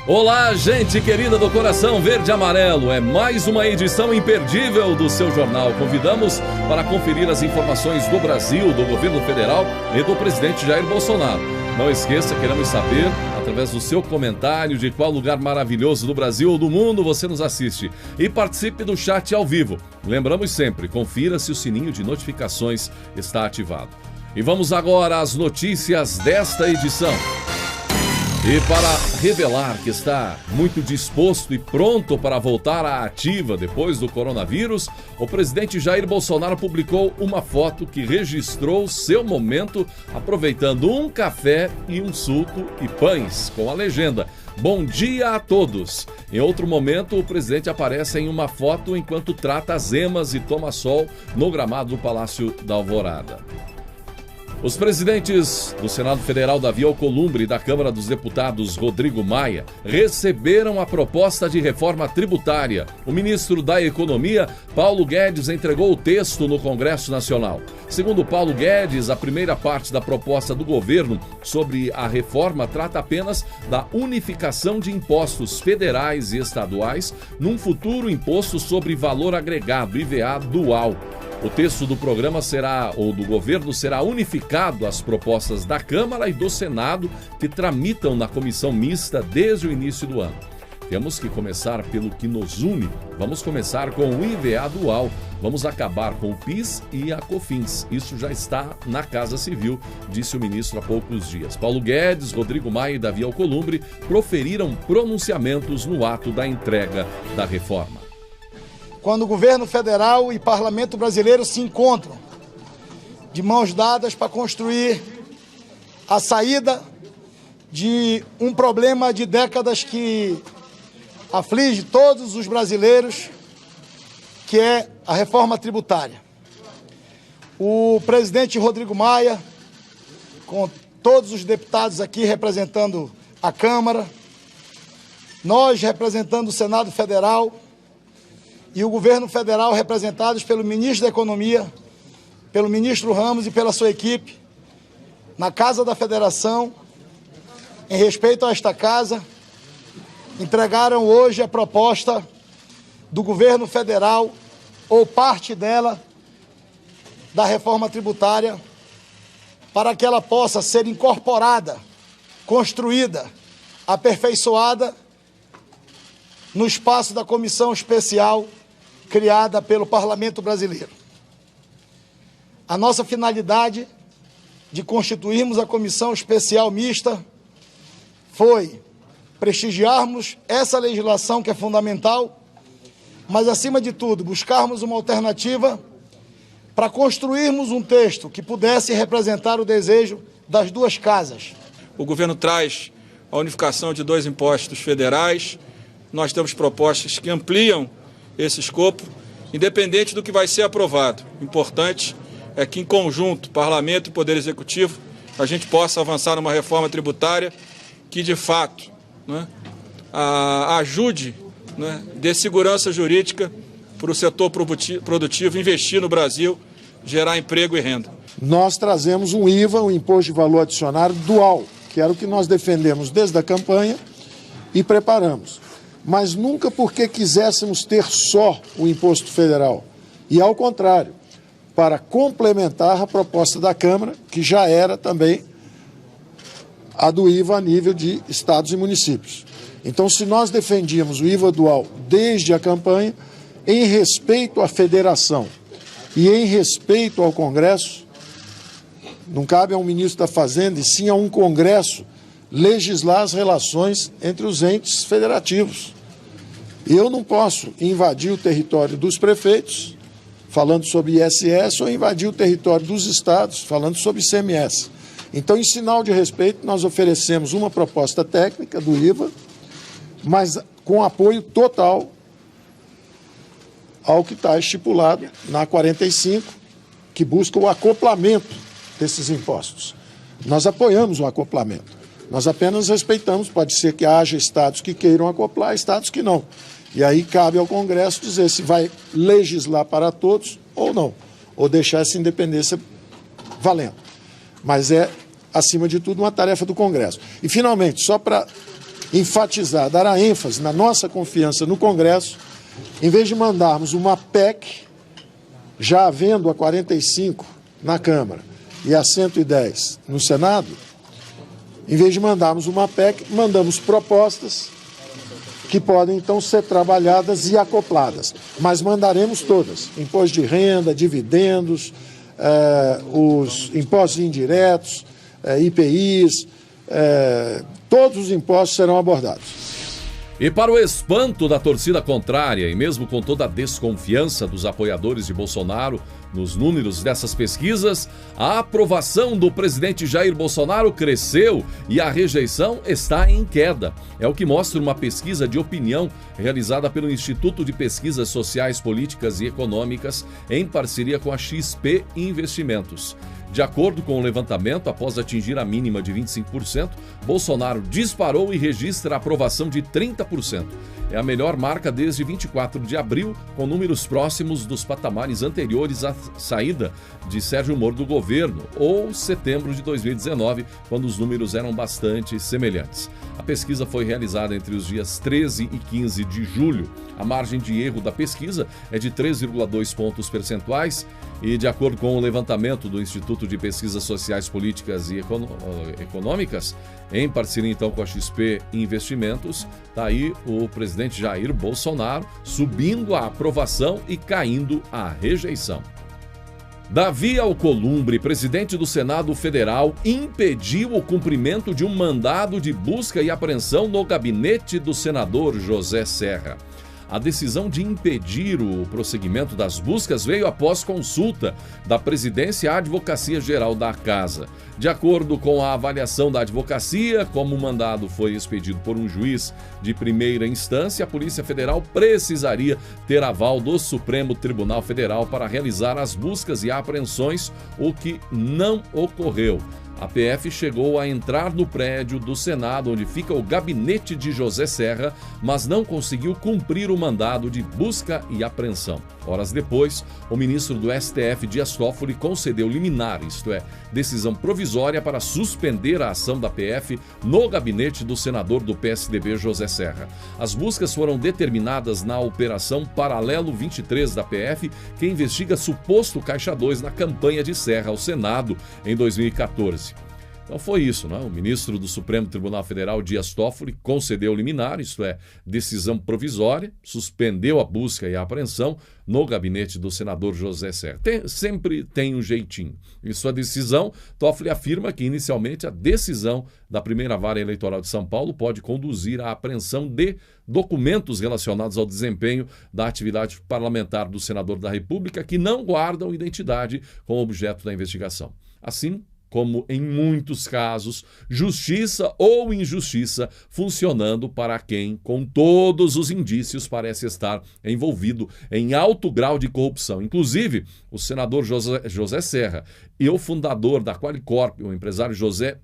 Olá, gente querida do coração verde e amarelo. É mais uma edição imperdível do seu jornal. Convidamos para conferir as informações do Brasil, do governo federal e do presidente Jair Bolsonaro. Não esqueça, queremos saber, através do seu comentário, de qual lugar maravilhoso do Brasil ou do mundo você nos assiste. E participe do chat ao vivo. Lembramos sempre, confira se o sininho de notificações está ativado. E vamos agora às notícias desta edição. E para revelar que está muito disposto e pronto para voltar à ativa depois do coronavírus, o presidente Jair Bolsonaro publicou uma foto que registrou seu momento aproveitando um café e um suco e pães, com a legenda: "Bom dia a todos". Em outro momento, o presidente aparece em uma foto enquanto trata as emas e toma sol no gramado do Palácio da Alvorada. Os presidentes do Senado Federal, Davi Alcolumbre, e da Câmara dos Deputados, Rodrigo Maia, receberam a proposta de reforma tributária. O ministro da Economia, Paulo Guedes, entregou o texto no Congresso Nacional. Segundo Paulo Guedes, a primeira parte da proposta do governo sobre a reforma trata apenas da unificação de impostos federais e estaduais num futuro imposto sobre valor agregado, IVA dual. O texto do programa do governo será unificado às propostas da Câmara e do Senado, que tramitam na comissão mista desde o início do ano. Temos que começar pelo que nos une. Vamos começar com o IVA dual. Vamos acabar com o PIS e a COFINS. Isso já está na Casa Civil, disse o ministro há poucos dias. Paulo Guedes, Rodrigo Maia e Davi Alcolumbre proferiram pronunciamentos no ato da entrega da reforma. Quando o governo federal e parlamento brasileiro se encontram de mãos dadas para construir a saída de um problema de décadas que aflige todos os brasileiros, que é a reforma tributária. O presidente Rodrigo Maia, com todos os deputados aqui representando a Câmara, nós representando o Senado Federal, e o governo federal, representados pelo ministro da Economia, pelo ministro Ramos e pela sua equipe, na Casa da Federação, em respeito a esta casa, entregaram hoje a proposta do governo federal, ou parte dela, da reforma tributária, para que ela possa ser incorporada, construída, aperfeiçoada no espaço da comissão especial criada pelo Parlamento Brasileiro. A nossa finalidade de constituirmos a comissão especial mista foi prestigiarmos essa legislação que é fundamental, mas, acima de tudo, buscarmos uma alternativa para construirmos um texto que pudesse representar o desejo das duas casas. O governo traz a unificação de 2 impostos federais. Nós temos propostas que ampliam esse escopo, independente do que vai ser aprovado. O importante é que, em conjunto, Parlamento e Poder Executivo, a gente possa avançar numa reforma tributária que, de fato, ajude, dê segurança jurídica para o setor produtivo investir no Brasil, gerar emprego e renda. Nós trazemos um IVA, um Imposto de Valor Adicionado dual, que era o que nós defendemos desde a campanha e preparamos. Mas nunca porque quiséssemos ter só o imposto federal. E, ao contrário, para complementar a proposta da Câmara, que já era também a do IVA a nível de estados e municípios. Então, se nós defendíamos o IVA dual desde a campanha, em respeito à federação e em respeito ao Congresso, não cabe a um ministro da Fazenda, e sim a um Congresso legislar as relações entre os entes federativos. Eu não posso invadir o território dos prefeitos, falando sobre ISS, ou invadir o território dos estados, falando sobre ICMS. Então, em sinal de respeito, nós oferecemos uma proposta técnica do IVA, mas com apoio total ao que está estipulado na 45, que busca o acoplamento desses impostos. Nós apoiamos o acoplamento. Nós apenas respeitamos, pode ser que haja estados que queiram acoplar, estados que não. E aí cabe ao Congresso dizer se vai legislar para todos ou não, ou deixar essa independência valendo. Mas é, acima de tudo, uma tarefa do Congresso. E, finalmente, só para enfatizar, dar ênfase na nossa confiança no Congresso, em vez de mandarmos uma PEC, já havendo a 45 na Câmara e a 110 no Senado, em vez de mandarmos uma PEC, mandamos propostas que podem, então, ser trabalhadas e acopladas. Mas mandaremos todas, imposto de renda, dividendos, os impostos indiretos, IPIs, todos os impostos serão abordados. E para o espanto da torcida contrária, e mesmo com toda a desconfiança dos apoiadores de Bolsonaro nos números dessas pesquisas, a aprovação do presidente Jair Bolsonaro cresceu e a rejeição está em queda. É o que mostra uma pesquisa de opinião realizada pelo Instituto de Pesquisas Sociais, Políticas e Econômicas em parceria com a XP Investimentos. De acordo com o levantamento, após atingir a mínima de 25%, Bolsonaro disparou e registra a aprovação de 30%. É a melhor marca desde 24 de abril, com números próximos dos patamares anteriores à saída de Sérgio Moro do governo, ou setembro de 2019, quando os números eram bastante semelhantes. A pesquisa foi realizada entre os dias 13 e 15 de julho. A margem de erro da pesquisa é de 3,2 pontos percentuais e, de acordo com o levantamento do Instituto de Pesquisas Sociais, Políticas e Econômicas, em parceria então com a XP Investimentos, está aí o presidente Jair Bolsonaro subindo a aprovação e caindo a rejeição. Davi Alcolumbre, presidente do Senado Federal, impediu o cumprimento de um mandado de busca e apreensão no gabinete do senador José Serra. A decisão de impedir o prosseguimento das buscas veio após consulta da presidência à Advocacia Geral da Casa. De acordo com a avaliação da advocacia, como o mandado foi expedido por um juiz de primeira instância, a Polícia Federal precisaria ter aval do Supremo Tribunal Federal para realizar as buscas e apreensões, o que não ocorreu. A PF chegou a entrar no prédio do Senado, onde fica o gabinete de José Serra, mas não conseguiu cumprir o mandado de busca e apreensão. Horas depois, o ministro do STF, Dias Toffoli, concedeu liminar, isto é, decisão provisória para suspender a ação da PF no gabinete do senador do PSDB, José Serra. As buscas foram determinadas na Operação Paralelo 23 da PF, que investiga suposto Caixa 2 na campanha de Serra ao Senado em 2014. Então foi isso, né? O ministro do Supremo Tribunal Federal, Dias Toffoli, concedeu liminar, isto é, decisão provisória, suspendeu a busca e a apreensão no gabinete do senador José Serra. Sempre tem um jeitinho. Em sua decisão, Toffoli afirma que, inicialmente, a decisão da primeira vara eleitoral de São Paulo pode conduzir à apreensão de documentos relacionados ao desempenho da atividade parlamentar do senador da República que não guardam identidade como objeto da investigação. Assim, como em muitos casos, justiça ou injustiça funcionando para quem, com todos os indícios, parece estar envolvido em alto grau de corrupção. Inclusive, o senador José Serra e o fundador da Qualicorp, o empresário José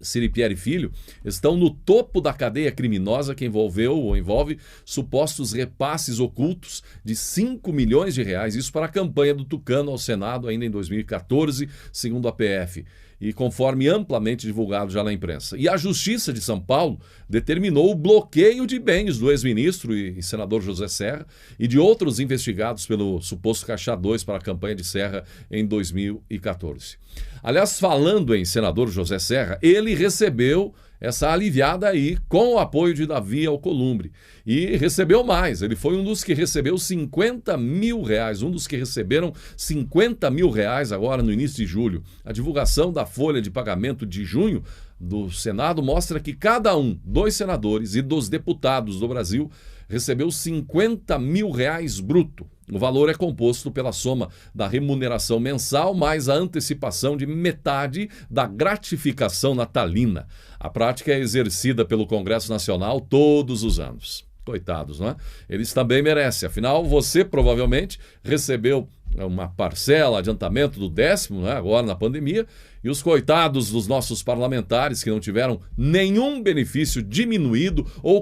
Siripieri Filho, estão no topo da cadeia criminosa que envolve supostos repasses ocultos de 5 milhões de reais, isso para a campanha do Tucano ao Senado ainda em 2014, segundo a PF, e conforme amplamente divulgado já na imprensa. E a Justiça de São Paulo determinou o bloqueio de bens do ex-ministro e senador José Serra e de outros investigados pelo suposto Caixa 2 para a campanha de Serra em 2014. Aliás, falando em senador José Serra, ele recebeu essa aliviada aí com o apoio de Davi Alcolumbre. E recebeu mais, ele foi um dos que recebeu 50 mil reais, um dos que receberam 50 mil reais agora no início de julho. A divulgação da folha de pagamento de junho do Senado mostra que cada um dos senadores e dos deputados do Brasil recebeu 50 mil reais bruto. O valor é composto pela soma da remuneração mensal mais a antecipação de metade da gratificação natalina. A prática é exercida pelo Congresso Nacional todos os anos. Coitados, não é? Eles também merecem. Afinal, você provavelmente recebeu uma parcela, adiantamento do 10º, né, agora na pandemia, e os coitados dos nossos parlamentares que não tiveram nenhum benefício diminuído ou